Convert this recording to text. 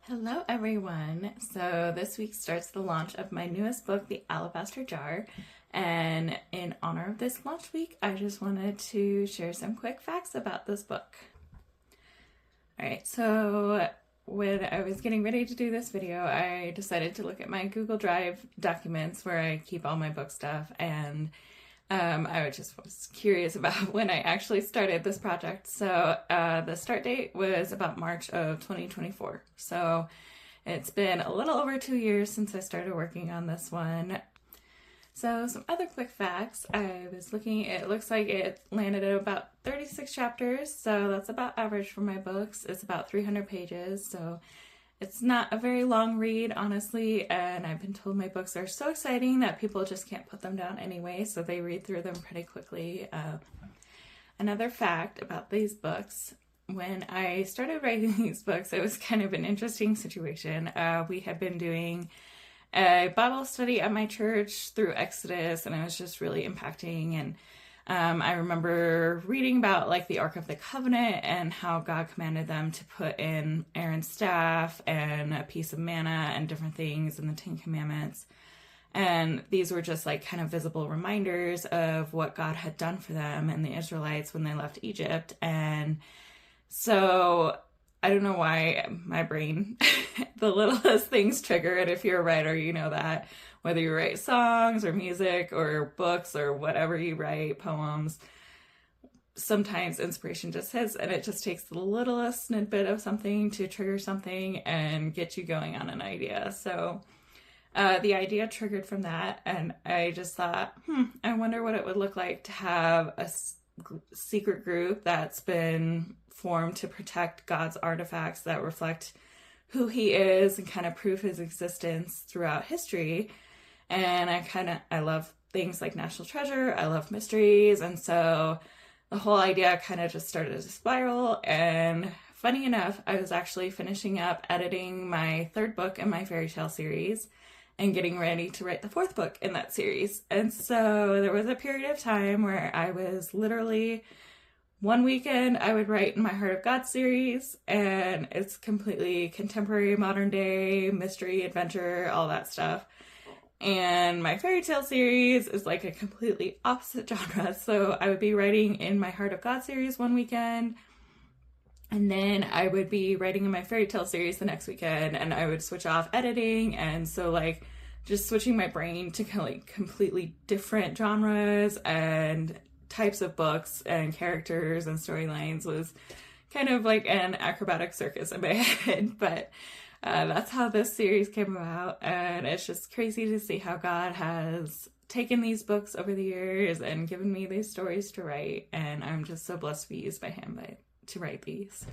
Hello everyone! So this week starts the launch of my newest book, The Alabaster Jar, and in honor of this launch week, I just wanted to share some quick facts about this book. Alright, so when I was getting ready to do this video, I decided to look at my Google Drive documents where I keep all my book stuff, and I was curious about when I actually started this project. So the start date was about March of 2024. So it's been a little over 2 years since I started working on this one. So some other quick facts. I was looking, it looks like it landed at about 36 chapters. So that's about average for my books. It's about 300 pages. So it's not a very long read, honestly, and I've been told my books are so exciting that people just can't put them down anyway, so they read through them pretty quickly. Another fact about these books, when I started writing these books, it was kind of an interesting situation. We had been doing a Bible study at my church through Exodus, and it was just really impacting. And I remember reading about like the Ark of the Covenant and how God commanded them to put in Aaron's staff and a piece of manna and different things in the Ten Commandments. And these were just like kind of visible reminders of what God had done for them and the Israelites when they left Egypt. And so I don't know why my brain, the littlest things trigger it. If you're a writer, you know that. Whether you write songs or music or books or whatever you write, poems, sometimes inspiration just hits and it just takes the littlest snippet of something to trigger something and get you going on an idea. So the idea triggered from that, and I just thought, I wonder what it would look like to have a secret group that's been formed to protect God's artifacts that reflect who he is and kind of prove his existence throughout history. And I love things like National Treasure. I love mysteries. And so the whole idea kind of just started to spiral. And funny enough, I was actually finishing up editing my third book in my fairy tale series and getting ready to write the fourth book in that series. And so there was a period of time where I was literally, one weekend I would write in my Heart of God series, and it's completely contemporary, modern day, mystery, adventure, all that stuff. And my fairy tale series is like a completely opposite genre. So I would be writing in my Heart of God series one weekend, and then I would be writing in my fairy tale series the next weekend, and I would switch off editing. And so like just switching my brain to kind of like completely different genres and types of books and characters and storylines was kind of like an acrobatic circus in my head. But that's how this series came about, and it's just crazy to see how God has taken these books over the years and given me these stories to write, and I'm just so blessed to be used by him to write these.